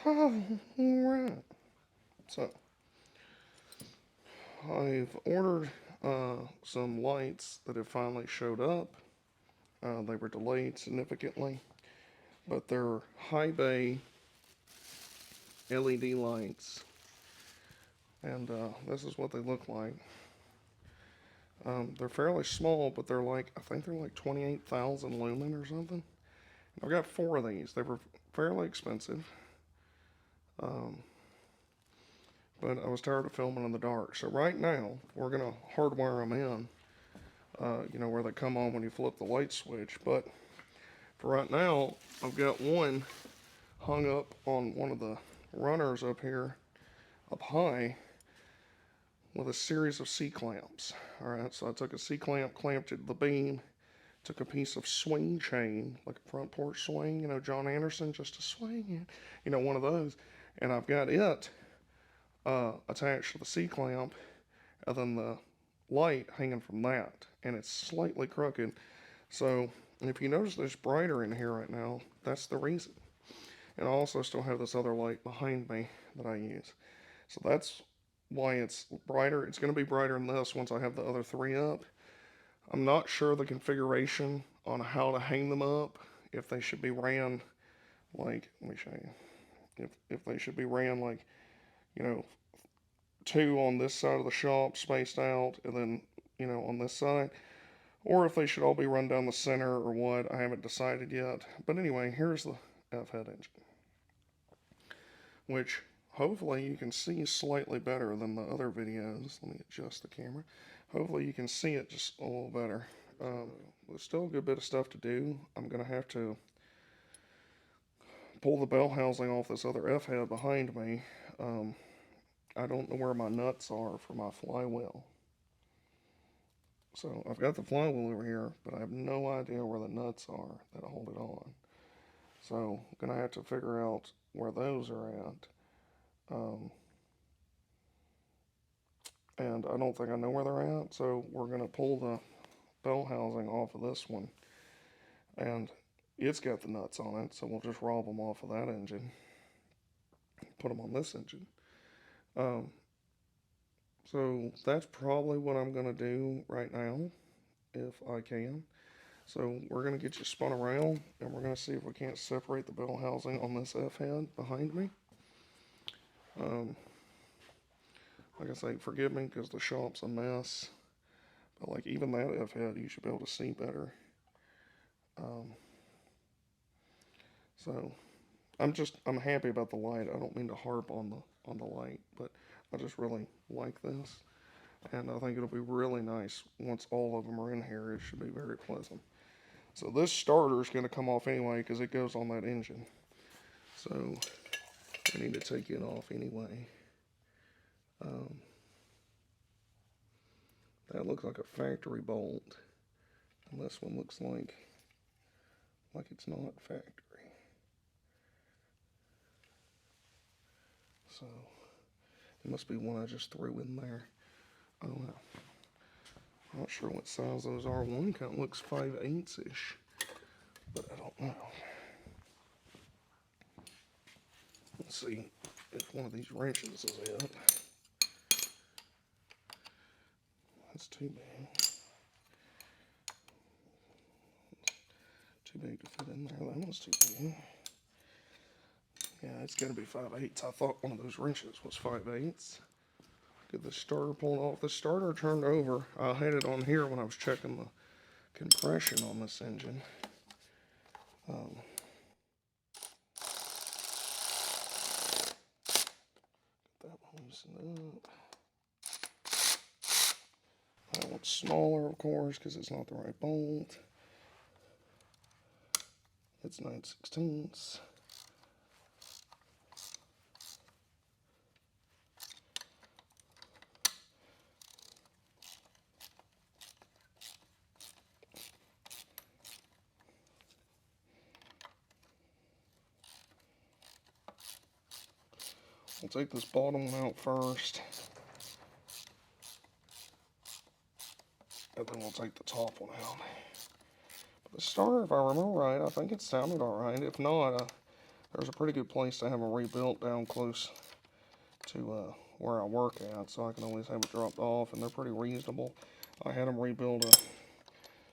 Alright. So, I've ordered some lights that have finally showed up. They were delayed significantly, but they're high bay LED lights, and this is what they look like. They're fairly small, but they're like, I think they're like 28,000 lumen or something. I've got four of these. They were fairly expensive, um, but I was tired of filming in the dark. So right now, we're gonna hardwire them in. Where they come on when you flip the light switch. But for right now, I've got one hung up on one of the runners up here, up high, with a series of C-clamps. Alright, so I took a C-clamp, clamped it to the beam, took a piece of swing chain, like a front porch swing, John Anderson, just a swing, one of those. And I've got it attached to the C-clamp, and then the light hanging from that. And it's slightly crooked. So if you notice there's brighter in here right now, that's the reason. And I also still have this other light behind me that I use. So that's why it's brighter. It's going to be brighter than this once I have the other three up. I'm not sure the configuration on how to hang them up. If they should be ran like, let me show you. If they should be ran like, you know, two on this side of the shop spaced out, and then, on this side. Or if they should all be run down the center or what. I haven't decided yet. But anyway, here's the F-head engine, which hopefully you can see slightly better than the other videos. Let me adjust the camera. Hopefully you can see it just a little better. There's still a good bit of stuff to do. I'm going to have to pull the bell housing off this other F-head behind me. I don't know where my nuts are for my flywheel. So I've got the flywheel over here, but I have no idea where the nuts are that hold it on. So I'm going to have to figure out where those are at. And I don't think I know where they're at, so we're going to pull the bell housing off of this one. And it's got the nuts on it, so we'll just rob them off of that engine, put them on this engine. So that's probably what I'm going to do right now, if I can. So we're going to get you spun around, and we're going to see if we can't separate the bell housing on this F-head behind me. Like I say, forgive me because the shop's a mess. But like even that F-head, you should be able to see better. So I'm happy about the light. I don't mean to harp on the light, but I just really like this. And I think it'll be really nice once all of them are in here. It should be very pleasant. So this starter is going to come off anyway because it goes on that engine. So I need to take it off anyway. That looks like a factory bolt. And this one looks like it's not factory. So it must be one I just threw in there. I don't know. I'm not sure what size those are. One kind of looks 5/8-ish, but I don't know. Let's see if one of these wrenches is it. That's too big. Too big to fit in there. That one's too big. Yeah, it's got to be 5/8. I thought one of those wrenches was 5/8. Get the starter pulled off. The starter turned over. I had it on here when I was checking the compression on this engine. Get that one loosened up. That one's smaller, of course, because it's not the right bolt. It's 9/16. I'll take this bottom one out first, and then we'll take the top one out. But the starter, if I remember right, I think it sounded alright. If not, there's a pretty good place to have them rebuilt down close to where I work at, so I can always have it dropped off, and they're pretty reasonable. I had them rebuild a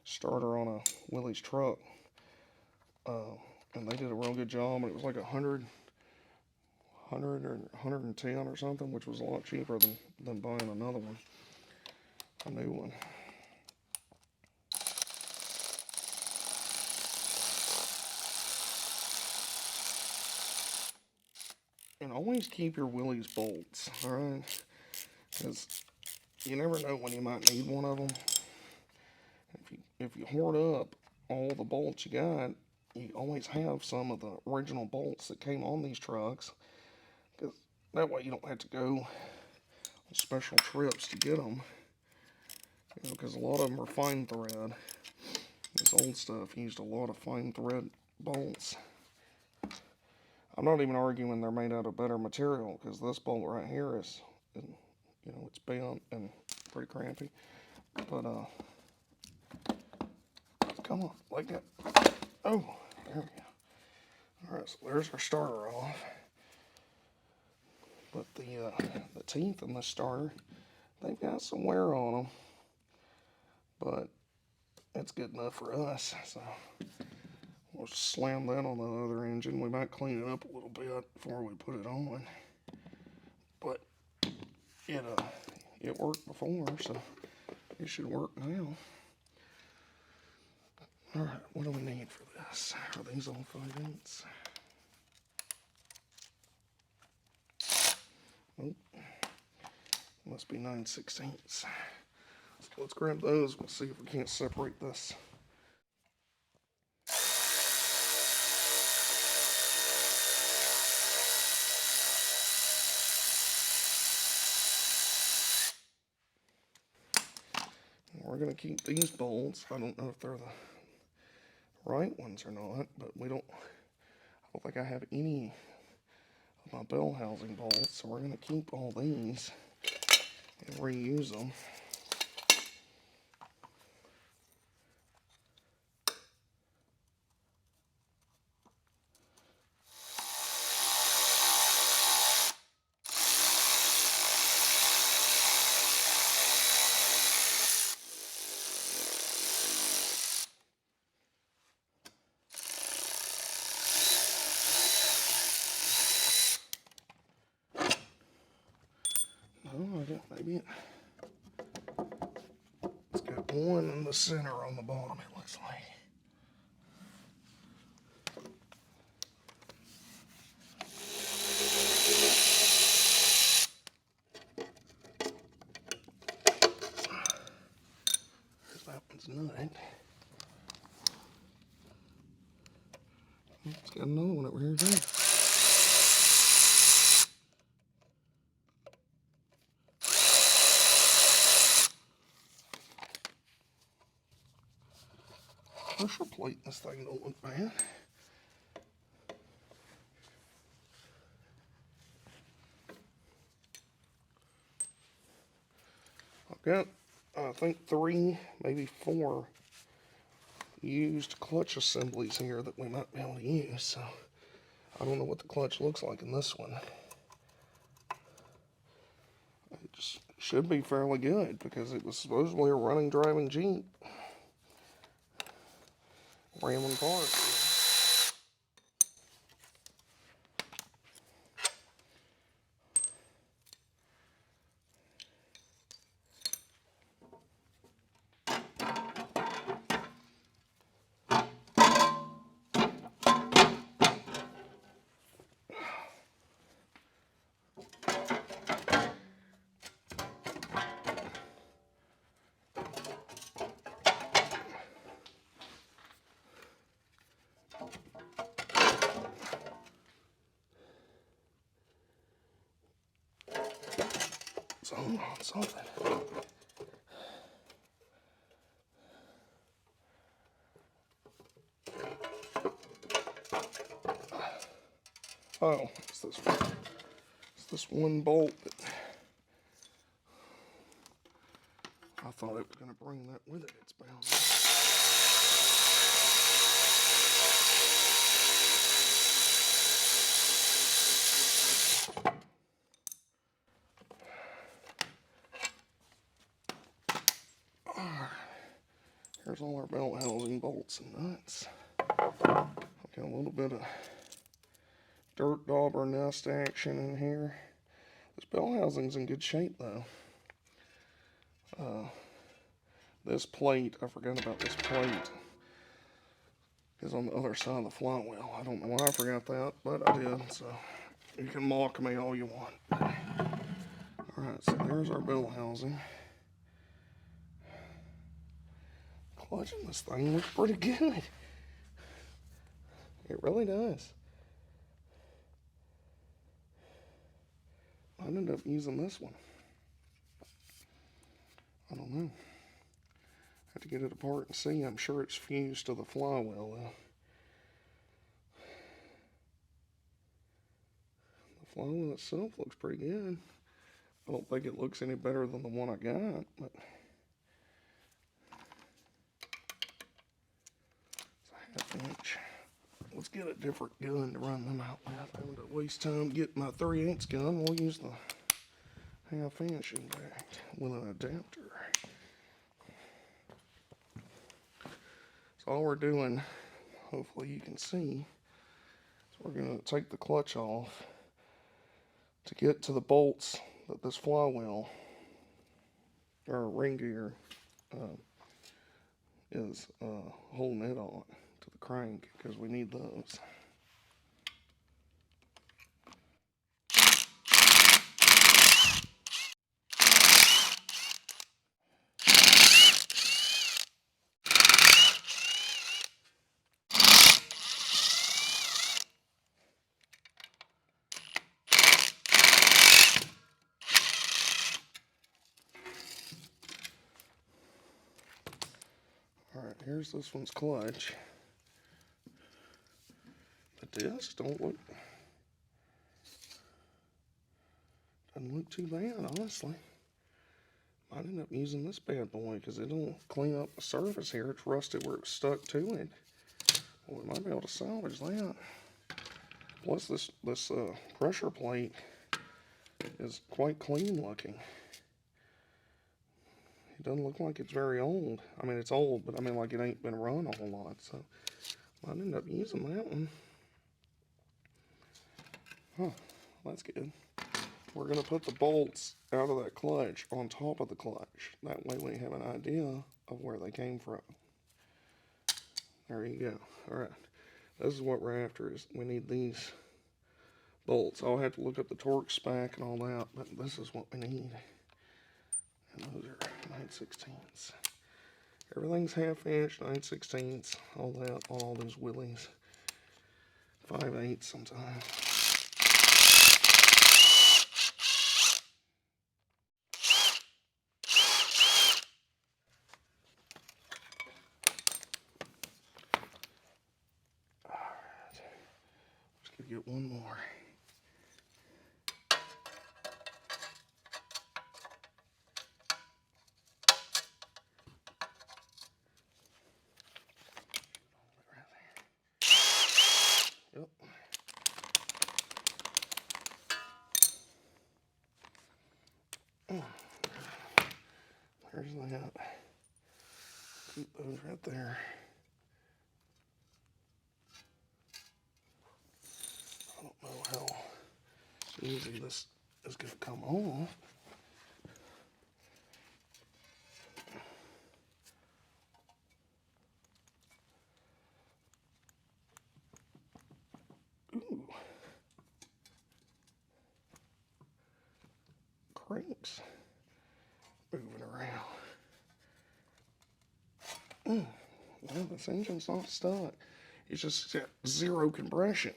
starter on a Willys truck, and they did a real good job, and it was like 100 or 110 or something, which was a lot cheaper than buying another one, a new one. And always keep your Willys bolts, alright? Because you never know when you might need one of them. If you hoard up all the bolts you got, you always have some of the original bolts that came on these trucks. Because that way you don't have to go on special trips to get them. You know, because a lot of them are fine thread. This old stuff used a lot of fine thread bolts. I'm not even arguing they're made out of better material, because this bolt right here is, you know, it's bent and pretty crampy. But, come on, like that. Oh, there we go. Alright, so there's our starter off. But the teeth in the starter, they've got some wear on them. But it's good enough for us, so we'll just slam that on the other engine. We might clean it up a little bit before we put it on. But it worked before, so it should work now. Alright, what do we need for this? Are these all 5/8? Nope. Must be 9/16. So let's grab those. We'll see if we can't separate this. We're going to keep these bolts. I don't know if they're the right ones or not, but I don't think I have any of my bell housing bolts, so we're going to keep all these and reuse them. Oh, I got maybe it's got one in the center on the bottom, it looks like. There's that one's nut. It's got another one over here too. Pressure plate, this thing don't look bad. I've got, I think 3, maybe 4 used clutch assemblies here that we might be able to use. So I don't know what the clutch looks like in this one. It just should be fairly good because it was supposedly a running, driving Jeep. Ramming parts. On something. Oh, it's this one bolt that I thought it was going to bring that with it. It's bound. There's all our belt housing bolts and nuts. Got a little bit of dirt dauber nest action in here. This belt housing's in good shape though. This plate, I forgot about this plate, is on the other side of the flywheel. I don't know why I forgot that, but I did, so you can mock me all you want. Alright, so there's our belt housing. Clutching this thing looks pretty good. It really does. I ended up using this one. I don't know. Have to get it apart and see. I'm sure it's fused to the flywheel though. The flywheel itself looks pretty good. I don't think it looks any better than the one I got, but it's a 1/2 inch. Let's get a different gun to run them out with. I don't want to waste time getting my 3/8 gun. We'll use the 1/2 inch impact with an adapter. So all we're doing, hopefully you can see, is we're going to take the clutch off to get to the bolts that this flywheel or ring gear is holding it on to the crank, because we need those. Alright, here's this one's clutch. The discs doesn't look too bad, honestly. Might end up using this bad boy because it'll clean up the surface here. It's rusted where it's stuck to it. Well, we might be able to salvage that. Plus this pressure plate is quite clean looking. It doesn't look like it's very old. I mean, it's old, but I mean, like, it ain't been run a whole lot, so I might end up using that one. Huh, that's good. We're gonna put the bolts out of that clutch on top of the clutch. That way we have an idea of where they came from. There you go. All right, this is what we're after. Is we need these bolts. I'll have to look up the torque spec and all that, but this is what we need. And those are 9/16ths. Everything's 1/2 inch, 9/16ths, all that on all those Willys. 5/8 sometimes. Alright. Just gonna get one more. Yep. There's that. Keep those right there. I don't know how easy this is going to come off. Ooh. Cranks moving around. Well, this engine's not stuck. It's just got zero compression.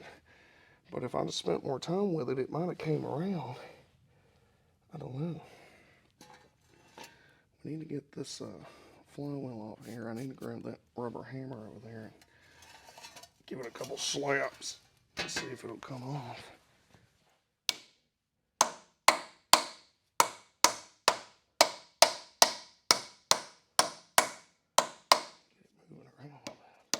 But if I'd have spent more time with it, it might have came around. I don't know. We need to get this flywheel off here. I need to grab that rubber hammer over there and give it a couple slaps to see if it'll come off. Get it moving around a little bit.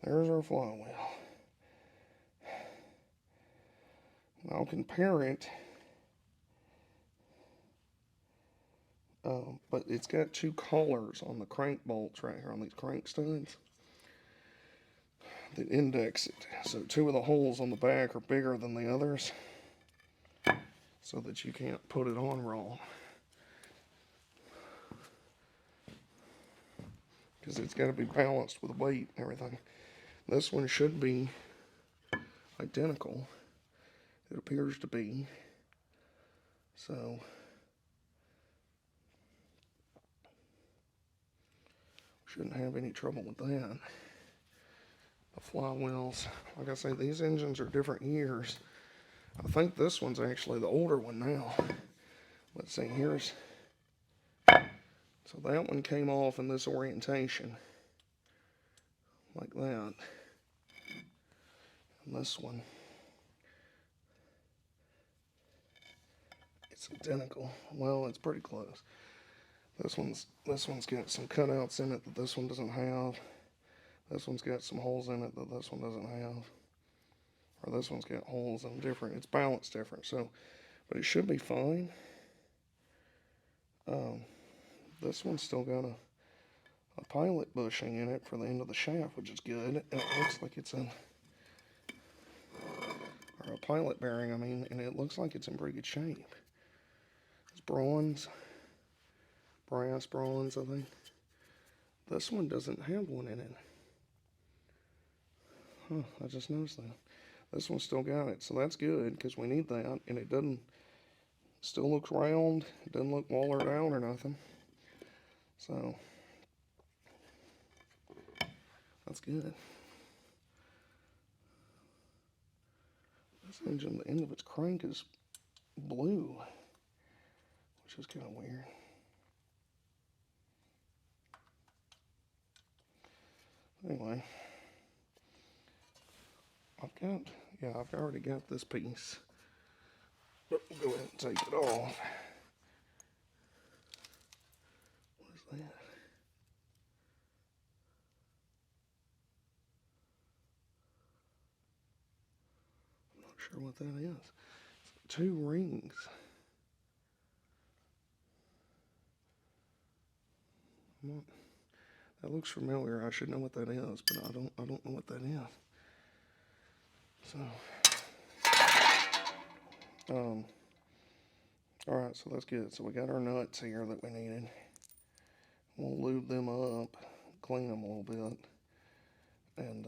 There's our flywheel. I'll compare it, but it's got two collars on the crank bolts right here on these crank studs that index it. So two of the holes on the back are bigger than the others so that you can't put it on wrong. Because it's got to be balanced with weight and everything. This one should be identical. It appears to be. So shouldn't have any trouble with that. The flywheels, like I say, these engines are different years. I think this one's actually the older one now. Let's see, here's, so that one came off in this orientation, like that. And this one, it's identical. Well, it's pretty close. This one's got some cutouts in it that this one doesn't have. This one's got some holes in it that this one doesn't have. Or this one's got holes in different. It's balanced different. So, but it should be fine. This one's still got a pilot bushing in it for the end of the shaft, which is good. And it looks like it's in, or a pilot bearing, I mean, and it looks like it's in pretty good shape. It's bronze, brass bronze, I think. This one doesn't have one in it. Huh, I just noticed that. This one's still got it, so that's good, because we need that, and it doesn't, still looks round, it doesn't look wallered out or nothing. So, that's good. This engine, the end of its crank is blue, which is kind of weird. Anyway, I've already got this piece. But we'll go ahead and take it off. What is that? I'm not sure what that is. It's 2 rings. That looks familiar. I should know what that is, but I don't know what that is. So, all right, so that's good. So we got our nuts here that we needed. We'll lube them up, clean them a little bit, and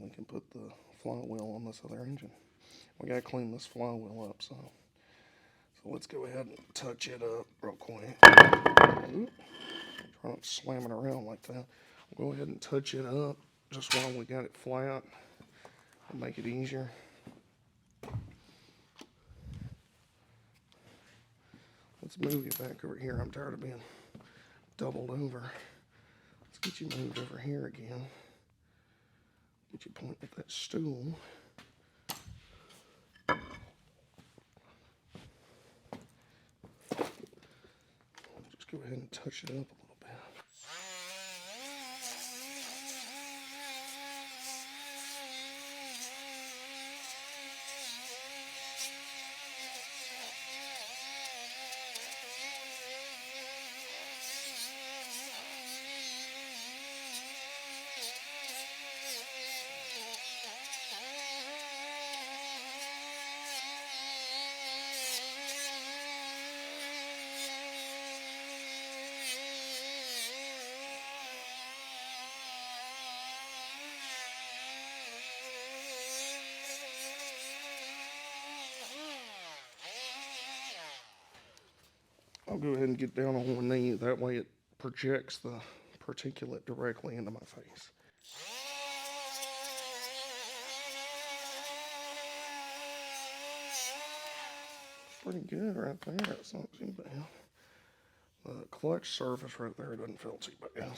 we can put the flywheel on this other engine. We gotta clean this flywheel up, so let's go ahead and touch it up real quick. Oop. Try not to slam it around like that. We'll go ahead and touch it up just while we got it flat. It'll make it easier. Let's move you back over here. I'm tired of being doubled over. Let's get you moved over here again. Get you pointing at that stool. Just go ahead and touch it up a little bit. I'll go ahead and get down on one knee. That way it projects the particulate directly into my face. Pretty good right there. It's not too bad. The clutch surface right there doesn't feel too bad.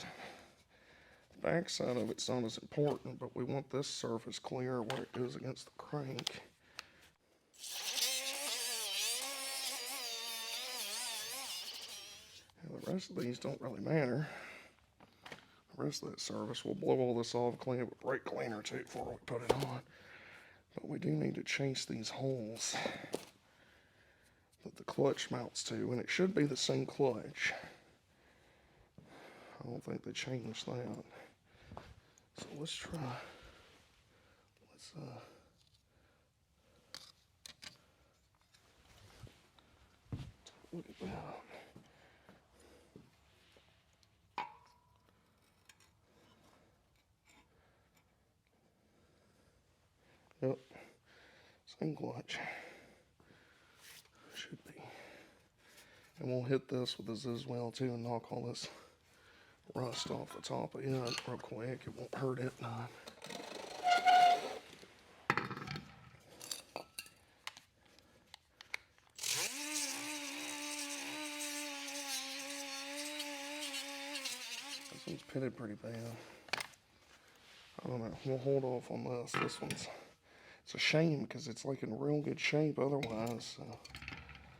The back side of it's not as important, but we want this surface clear where it goes against the crank. The rest of these don't really matter. rest of that service. We'll blow all this off, clean it with brake cleaner too before we put it on. But we do need to chase these holes that the clutch mounts to, and it should be the same clutch. I don't think they changed that. So let's try. Let's look at that. Yep, same clutch. Should be. And we'll hit this with a Zizwell too and knock all this rust off the top of it real quick. It won't hurt it none. This one's pitted pretty bad. I don't know. We'll hold off on this. This one's, it's a shame because it's like in real good shape otherwise. So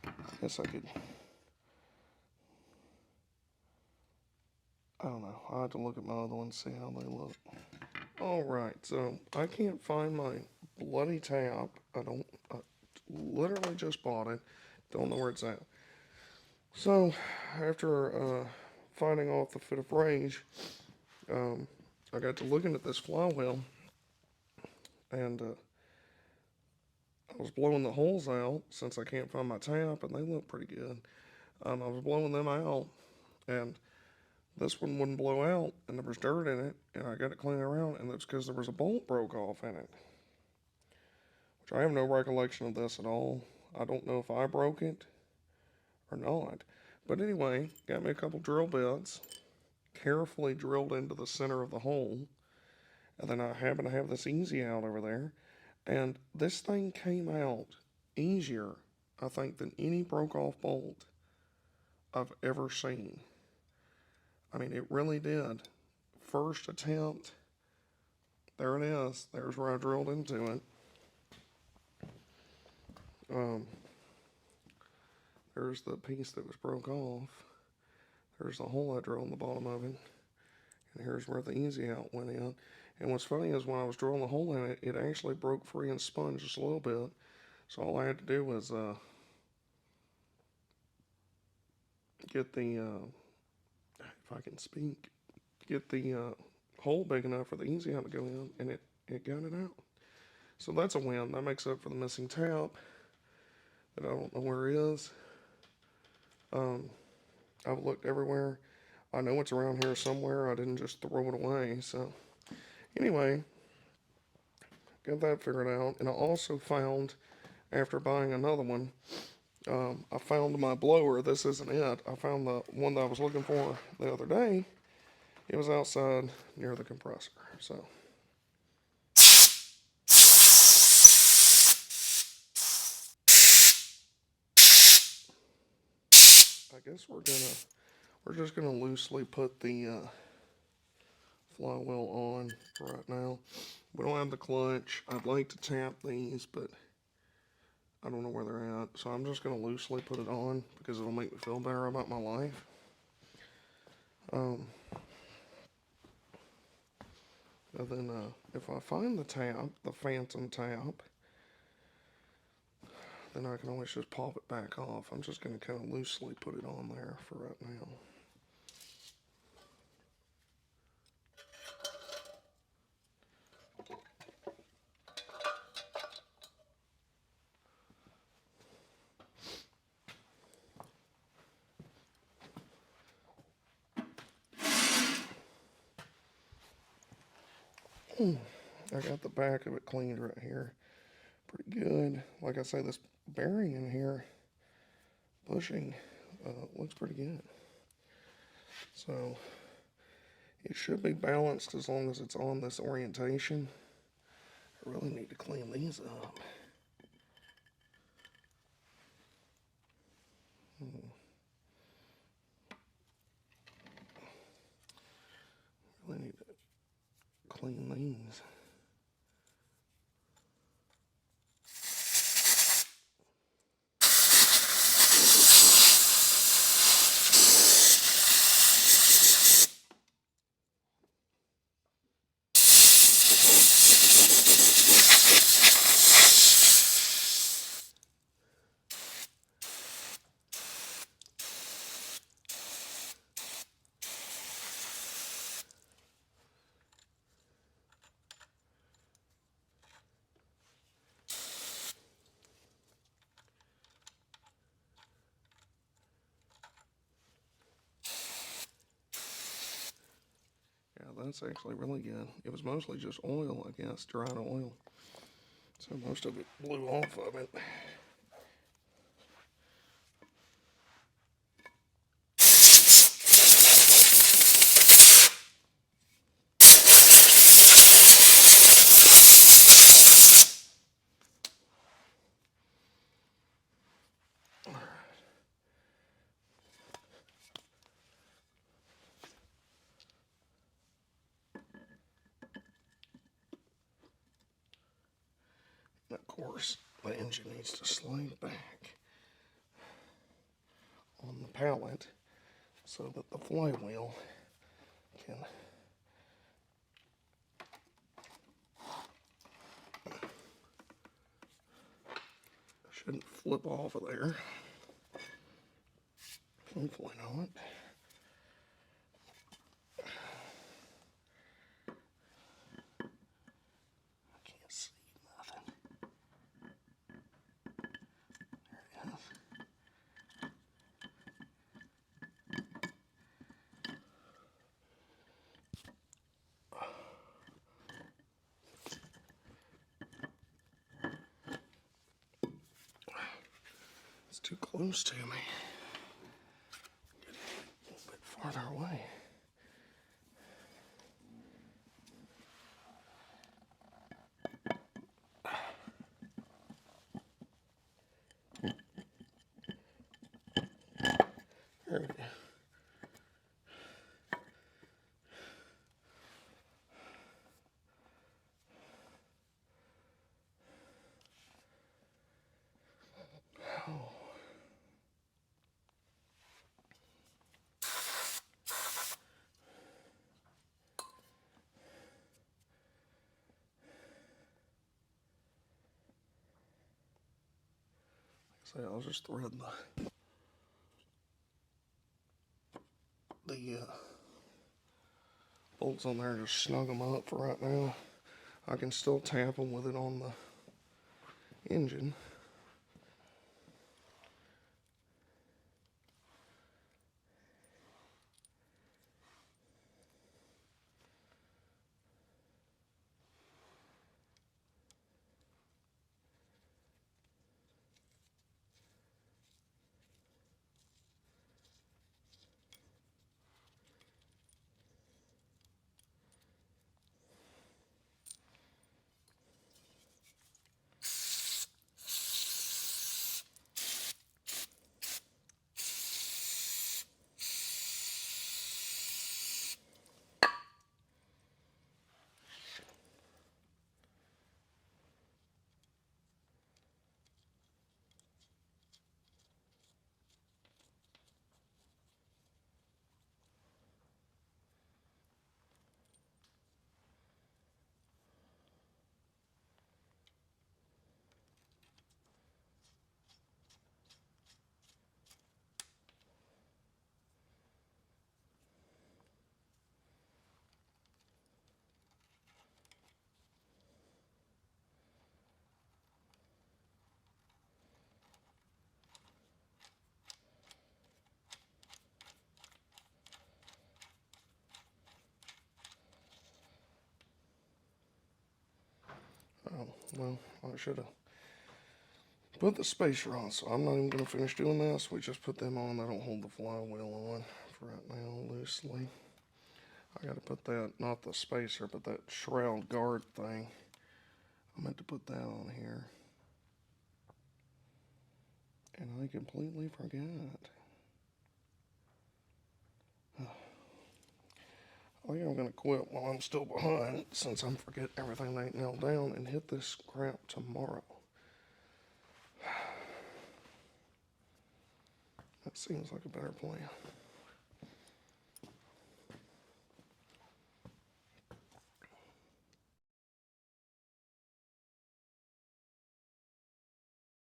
I guess I could, I don't know. I'll have to look at my other ones, see how they look. Alright, so I can't find my bloody tap. I literally just bought it. Don't know where it's at. So, after fighting off the fit of rage, I got to looking at this flywheel, and I was blowing the holes out since I can't find my tap, and they look pretty good. I was blowing them out, and this one wouldn't blow out, and there was dirt in it, and I got it cleaned around, and it's because there was a bolt broke off in it. Which I have no recollection of this at all. I don't know if I broke it or not. But anyway, got me a couple drill bits, carefully drilled into the center of the hole, and then I happen to have this easy out over there, and this thing came out easier, I think, than any broke off bolt I've ever seen. I mean, it really did. First attempt, there it is. There's where I drilled into it. There's the piece that was broke off. There's the hole I drilled in the bottom of it. And here's where the easy out went in. And what's funny is when I was drilling the hole in it, it actually broke free and spun just a little bit. So all I had to do was get the, if I can speak, get the hole big enough for the easy out to go in, and it got it out. So that's a win. That makes up for the missing tap that I don't know where it is. I've looked everywhere. I know it's around here somewhere. I didn't just throw it away. So anyway, got that figured out. And I also found, after buying another one, I found my blower. This isn't it. I found the one that I was looking for the other day. It was outside near the compressor. So I guess we're just gonna loosely put the flywheel on right now. We don't have the clutch. I'd like to tap these, but I don't know where they're at. So I'm just gonna loosely put it on because it'll make me feel better about my life. And then if I find the tap, the phantom tap, then I can always just pop it back off. I'm just going to kind of loosely put it on there for right now. I got the back of it cleaned right here. Pretty good. Like I say, this bearing in here, bushing, looks pretty good. So it should be balanced as long as it's on this orientation. I really need to clean these up. Really need to clean these. that's actually really good. It was mostly just oil, I guess, dried oil. So most of it blew off of it. Of course, the engine needs to slide back on the pallet so that the flywheel can shouldn't flip off of there. Hopefully not. I can't see nothing. There it is. It's too close to me. Get it a little bit farther away. There we go. Oh. So I'll just thread the bolts on there, just snug them up for right now. I can still tap them with it on the engine. Oh, well, I should have put the spacer on, so I'm not even going to finish doing this. We just put them on. They don't hold the flywheel on for right now, loosely. I got to put that, not the spacer, but that shroud guard thing. I meant to put that on here. And I completely forgot. I think I'm going to quit while I'm still behind, since I'm forgetting everything they ain't nailed down, and hit this crap tomorrow. That seems like a better plan.